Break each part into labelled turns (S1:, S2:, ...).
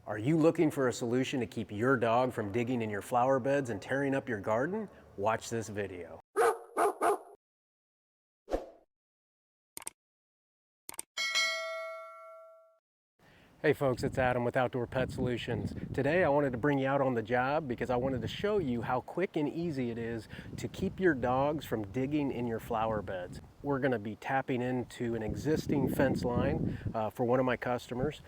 S1: Are you looking for a solution to keep your dog from digging in your flower beds and tearing up your garden? Watch this video. Hey folks, it's Adam with Outdoor Pet Solutions. Today I wanted to bring you out on the job because I wanted to show you how quick and easy it is to keep your dogs from digging in your flower beds. We're going to be tapping into an existing fence line for one of my customers.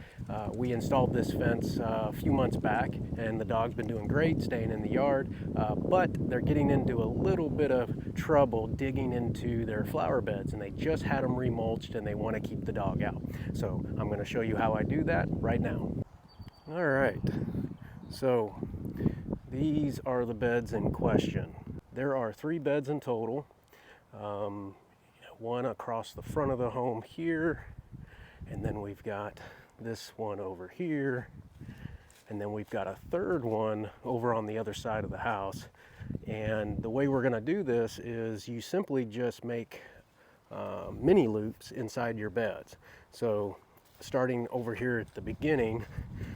S1: We installed this fence a few months back and the dog's been doing great, staying in the yard, but they're getting into a little bit of trouble digging into their flower beds, and they just had them remulched and they want to keep the dog out. So I'm going to show you how I do that right now. All right, so these are the beds in question. There are 3 beds in total. One across the front of the home here, and then we've got this one over here, and then we've got a third one over on the other side of the house. And the way we're going to do this is you simply just make mini loops inside your beds. So starting over here at the beginning,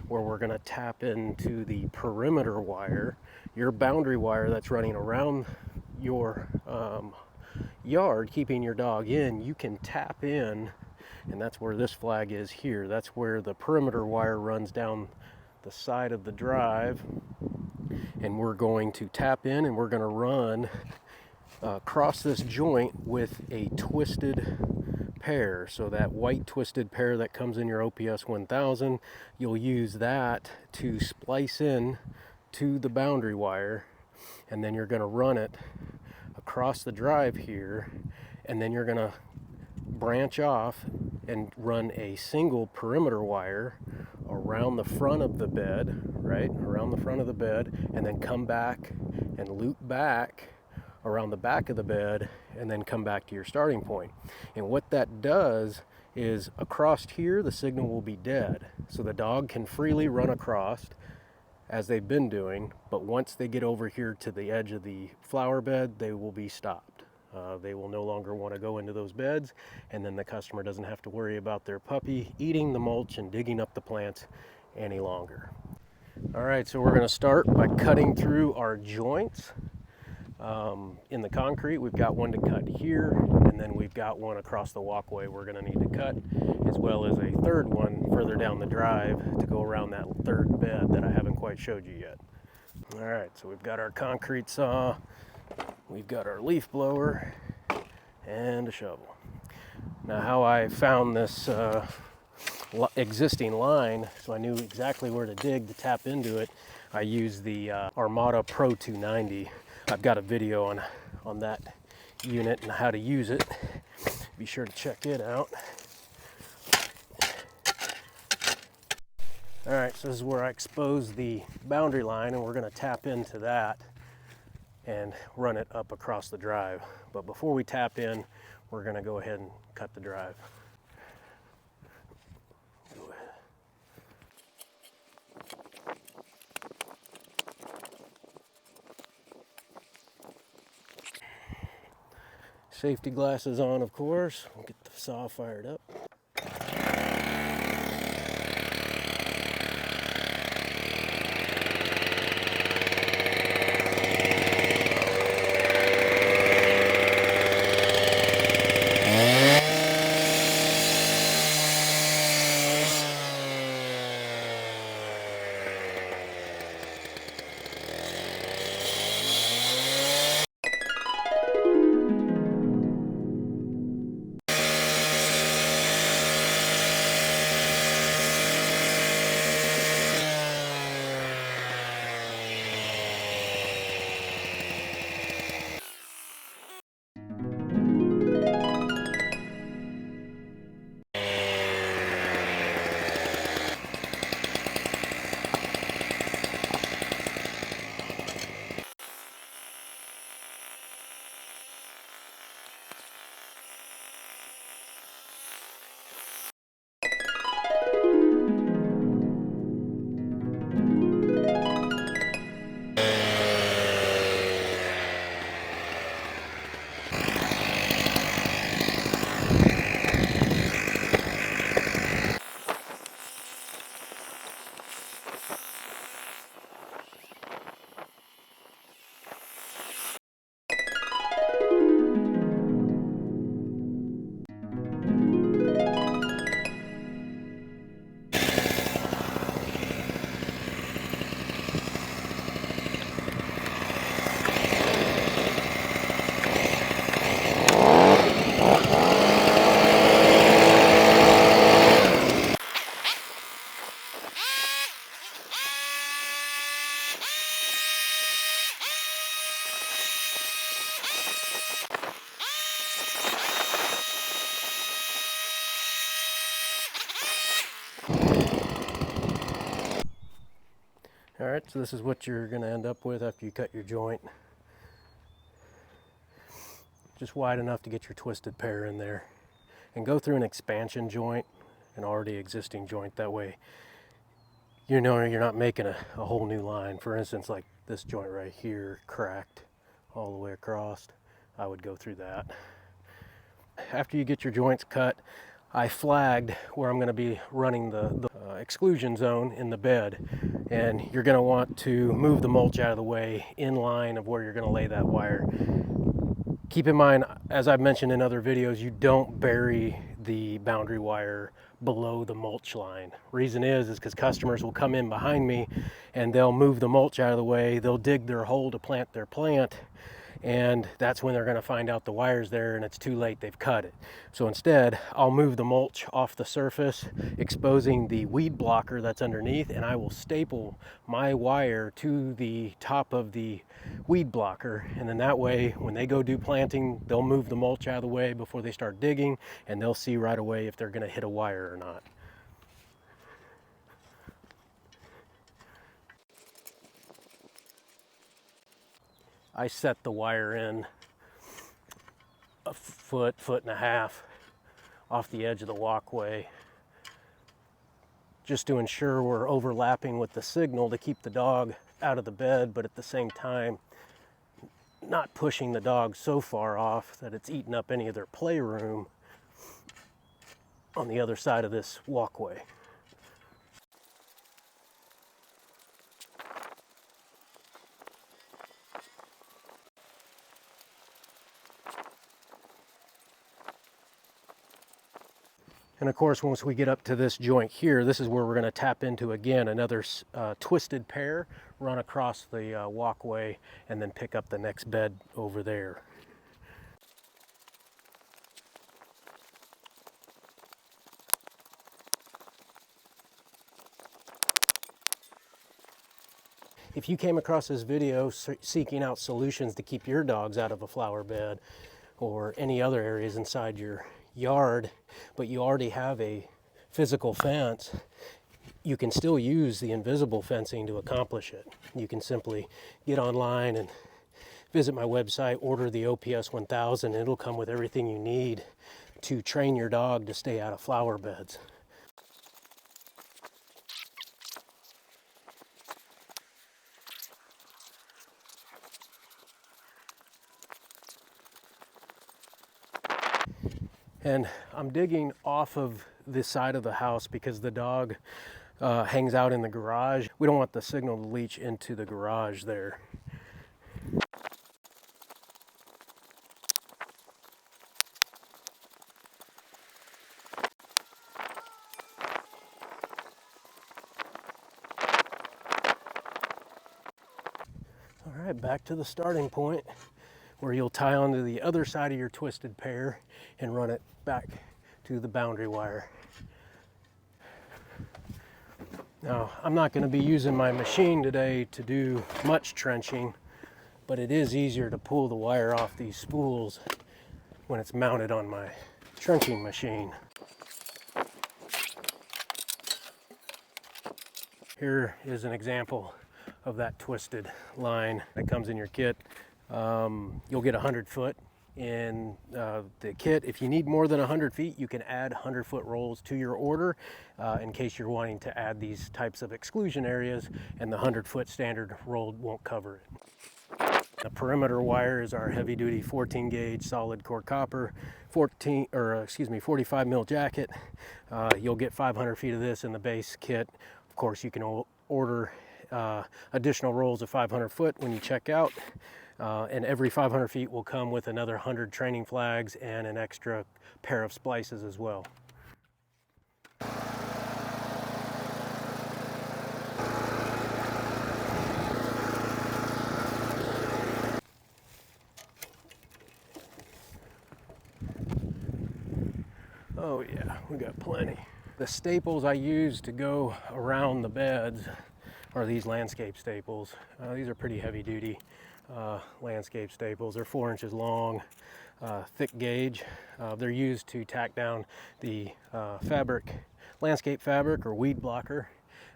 S1: where we're going to tap into the perimeter wire, your boundary wire that's running around your yard, keeping your dog in, you can tap in, and that's where this flag is here. That's where the perimeter wire runs down the side of the drive, and we're going to tap in and we're going to run across this joint with a twisted pair. So that white twisted pair that comes in your OPS 1000, you'll use that to splice in to the boundary wire, and then you're going to run it across the drive here, and then you're going to branch off and run a single perimeter wire around the front of the bed, right around the front of the bed, and then come back and loop back around the back of the bed, and then come back to your starting point. And what that does is, across here the signal will be dead, so the dog can freely run across as they've been doing, but once they get over here to the edge of the flower bed, they will be stopped. They will no longer want to go into those beds, and then the customer doesn't have to worry about their puppy eating the mulch and digging up the plants any longer. All right, so we're going to start by cutting through our joints. In the concrete, we've got one to cut here, and then we've got one across the walkway we're going to need to cut, as well as a third one further down the drive to go around that third bed that I haven't quite showed you yet. All right, so we've got our concrete saw, we've got our leaf blower, and a shovel. Now, how I found this existing line, so I knew exactly where to dig to tap into it, I used the Armada Pro 290. I've got a video on that unit and how to use it. Be sure to check it out. All right, so this is where I expose the boundary line, and we're going to tap into that and run it up across the drive. But before we tap in, we're going to go ahead and cut the drive. Safety glasses on, of course. We'll get the saw fired up. All right, so this is what you're going to end up with after you cut your joint. Just wide enough to get your twisted pair in there. And go through an expansion joint, an already existing joint. That way, you know you're not making a whole new line. For instance, like this joint right here, cracked all the way across. I would go through that. After you get your joints cut, I flagged where I'm going to be running the exclusion zone in the bed, and you're going to want to move the mulch out of the way in line of where you're going to lay that wire. Keep in mind, as I've mentioned in other videos, you don't bury the boundary wire below the mulch line. Reason is because customers will come in behind me and they'll move the mulch out of the way, they'll dig their hole to plant their plant, and that's when they're going to find out the wire's there and it's too late, they've cut it. So instead, I'll move the mulch off the surface, exposing the weed blocker that's underneath, and I will staple my wire to the top of the weed blocker, and then that way when they go do planting, they'll move the mulch out of the way before they start digging, and they'll see right away if they're going to hit a wire or not. I set the wire in a foot and a half off the edge of the walkway, just to ensure we're overlapping with the signal to keep the dog out of the bed, but at the same time not pushing the dog so far off that it's eating up any of their playroom on the other side of this walkway. And of course, once we get up to this joint here, this is where we're going to tap into, again, another twisted pair, run across the walkway, and then pick up the next bed over there. If you came across this video seeking out solutions to keep your dogs out of a flower bed or any other areas inside your yard, but you already have a physical fence, you can still use the invisible fencing to accomplish it. You can simply get online and visit my website, order the OPS 1000, and it'll come with everything you need to train your dog to stay out of flower beds. And I'm digging off of this side of the house because the dog hangs out in the garage. We don't want the signal to leach into the garage there. All right, back to the starting point, where you'll tie onto the other side of your twisted pair and run it back to the boundary wire. Now, I'm not going to be using my machine today to do much trenching, but it is easier to pull the wire off these spools when it's mounted on my trenching machine. Here is an example of that twisted line that comes in your kit. You'll get 100 foot in the kit. If you need more than 100 feet, you can add 100-foot rolls to your order in case you're wanting to add these types of exclusion areas, and the 100-foot standard roll won't cover it. The perimeter wire is our heavy-duty 14-gauge solid core copper, 45 mil jacket. You'll get 500 feet of this in the base kit. Of course, you can order additional rolls of 500 foot when you check out. And every 500 feet will come with another 100 training flags and an extra pair of splices as well. Oh yeah, we got plenty. The staples I use to go around the beds are these landscape staples. These are pretty heavy duty landscape staples. They're 4 inches long, thick gauge. They're used to tack down the landscape fabric or weed blocker.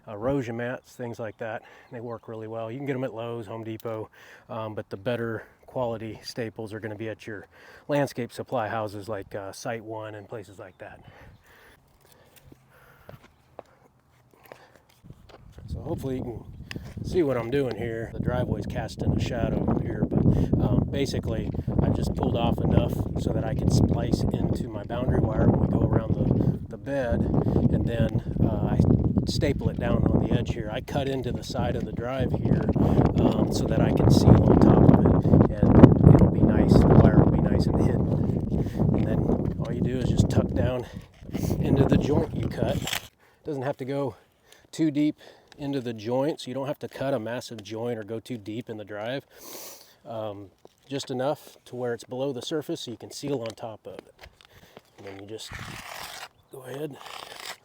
S1: erosion mats, things like that. They work really well. You can get them at Lowe's, Home Depot, but the better quality staples are going to be at your landscape supply houses like Site One and places like that. So hopefully you can see what I'm doing here. The driveway's casting a shadow here, but basically I just pulled off enough so that I can splice into my boundary wire when we go around the bed, and then I staple it down on the edge here. I cut into the side of the drive here so that I can seal on top of it, and it'll be nice, the wire will be nice and hidden. And then all you do is just tuck down into the joint you cut. It doesn't have to go too deep into the joint, so you don't have to cut a massive joint or go too deep in the drive. Just enough to where it's below the surface so you can seal on top of it. And then you just go ahead and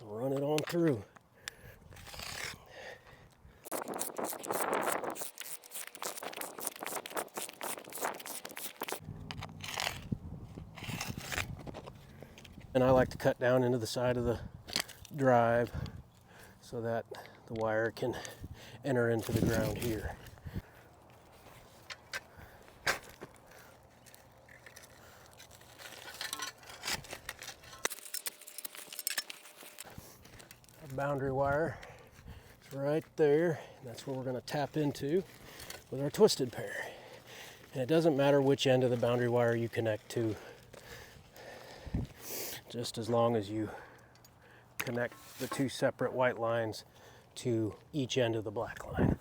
S1: run it on through. And I like to cut down into the side of the drive so that the wire can enter into the ground here. Our boundary wire is right there. That's where we're going to tap into with our twisted pair. And it doesn't matter which end of the boundary wire you connect to, just as long as you connect the two separate white lines to each end of the black line.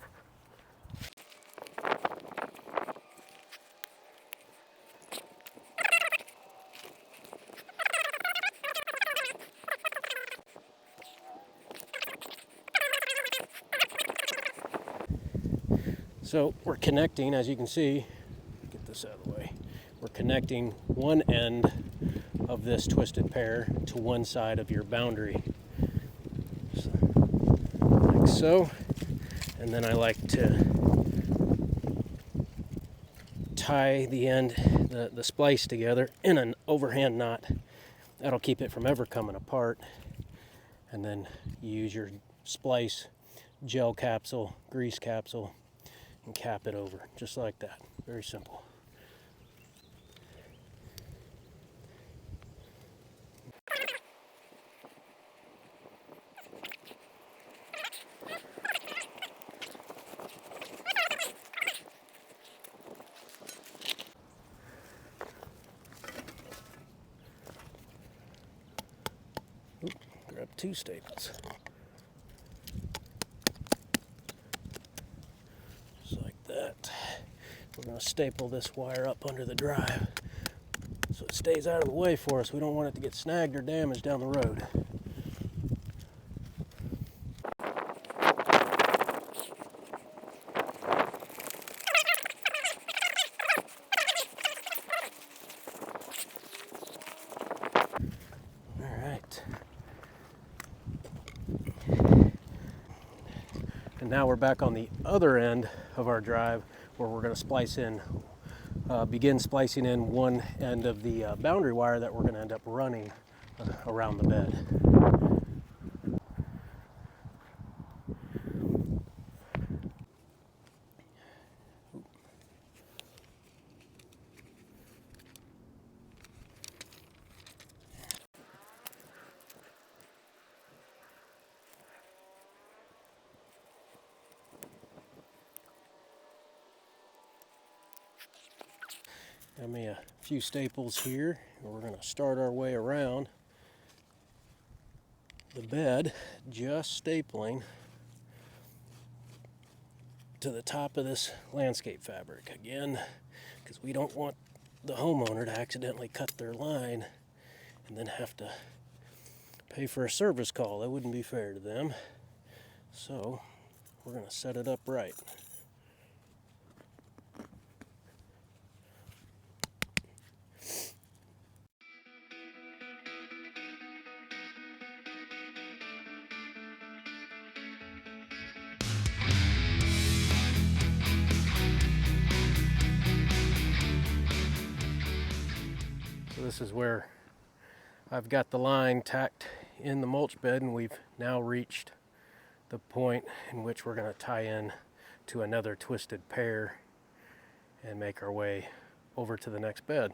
S1: So we're connecting, as you can see, get this out of the way, we're connecting one end of this twisted pair to one side of your boundary, like so. And then I like to tie the end, the splice together in an overhand knot. That'll keep it from ever coming apart. And then you use your splice gel capsule, grease capsule, and cap it over, just like that. Very simple. Grab two staples. Just like that. We're going to staple this wire up under the drive so it stays out of the way for us. We don't want it to get snagged or damaged down the road. And now we're back on the other end of our drive where we're going to splice in, begin splicing in one end of the boundary wire that we're going to end up running around the bed. Got me a few staples here, and we're going to start our way around the bed, just stapling to the top of this landscape fabric. Again, because we don't want the homeowner to accidentally cut their line and then have to pay for a service call. That wouldn't be fair to them. So we're going to set it up right. This is where I've got the line tacked in the mulch bed, and we've now reached the point in which we're going to tie in to another twisted pair and make our way over to the next bed.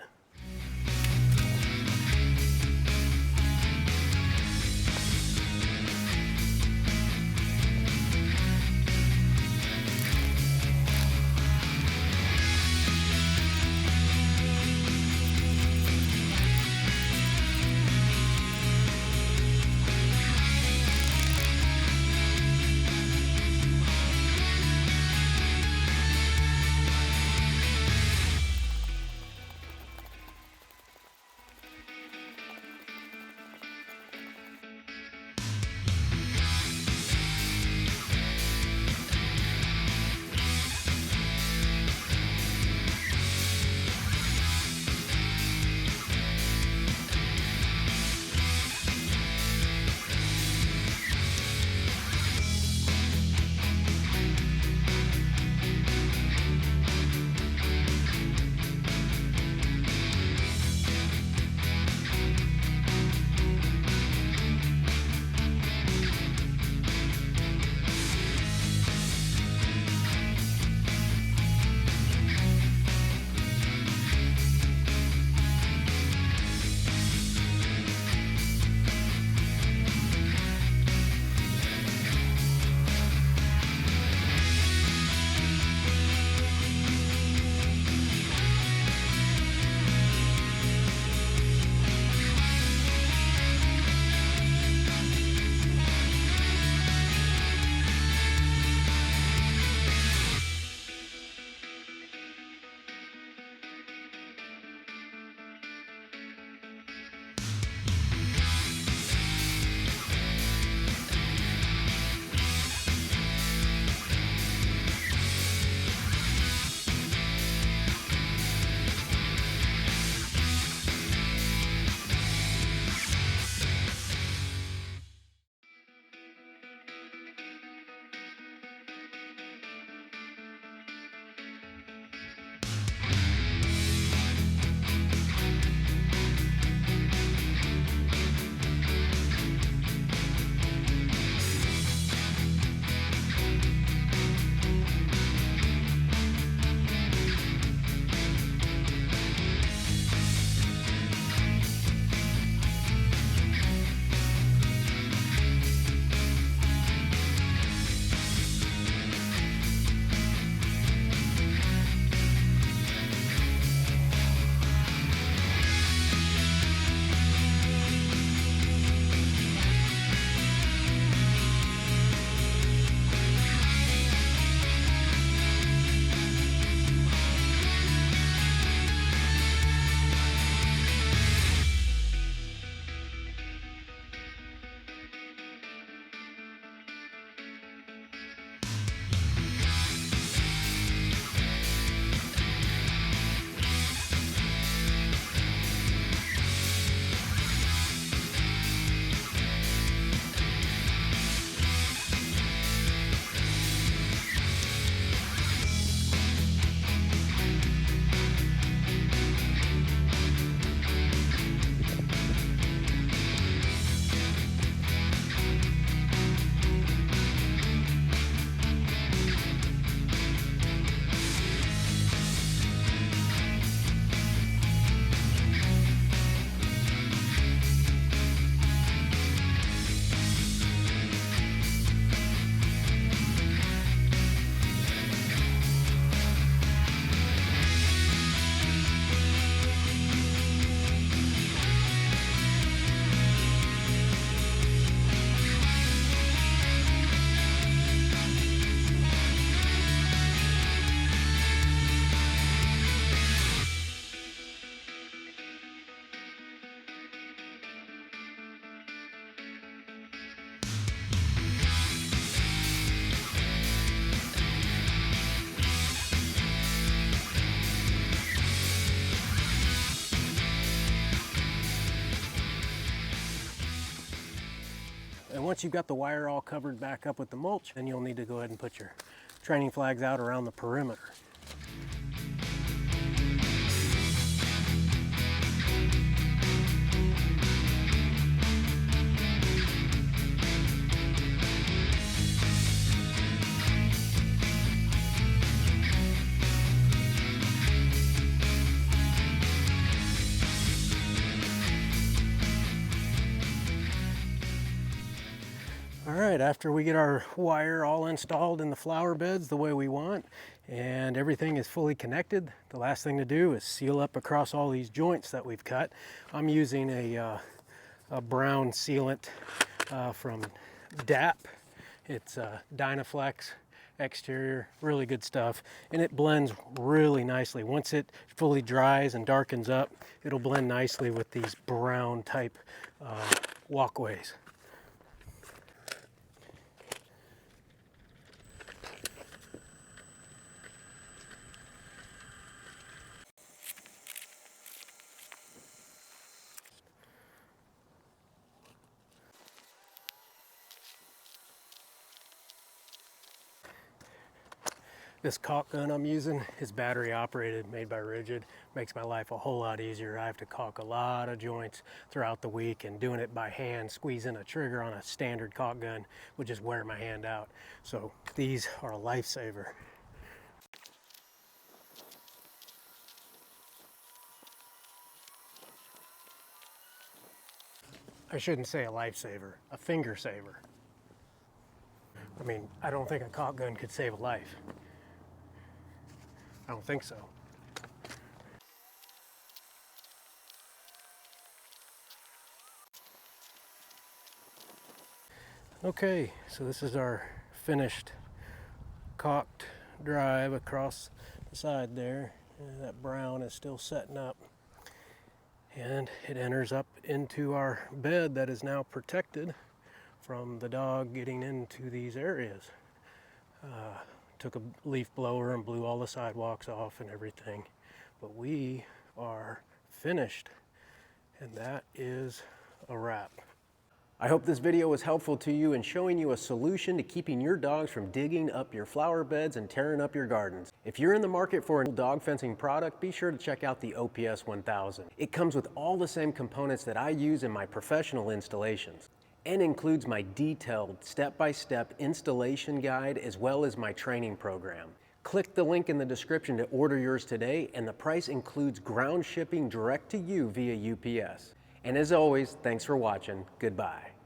S1: And once you've got the wire all covered back up with the mulch, then you'll need to go ahead and put your training flags out around the perimeter. right, after we get our wire all installed in the flower beds the way we want and everything is fully connected, the last thing to do is seal up across all these joints that we've cut. I'm using a brown sealant from DAP. It's Dynaflex exterior, really good stuff, and it blends really nicely. Once it fully dries and darkens up, it'll blend nicely with these brown type walkways. This caulk gun I'm using is battery operated, made by Rigid. Makes my life a whole lot easier. I have to caulk a lot of joints throughout the week, and doing it by hand, squeezing a trigger on a standard caulk gun would just wear my hand out. So these are a lifesaver. I shouldn't say a lifesaver, a finger saver. I mean, I don't think a caulk gun could save a life. I don't think so. Okay, so this is our finished caulked drive across the side there. And that brown is still setting up. And it enters up into our bed that is now protected from the dog getting into these areas. Took a leaf blower and blew all the sidewalks off and everything. But we are finished, and that is a wrap. I hope this video was helpful to you in showing you a solution to keeping your dogs from digging up your flower beds and tearing up your gardens. If you're in the market for a dog fencing product, be sure to check out the OPS 1000. It comes with all the same components that I use in my professional installations, and includes my detailed step-by-step installation guide as well as my training program. Click the link in the description to order yours today, and the price includes ground shipping direct to you via UPS. And as always, thanks for watching. Goodbye.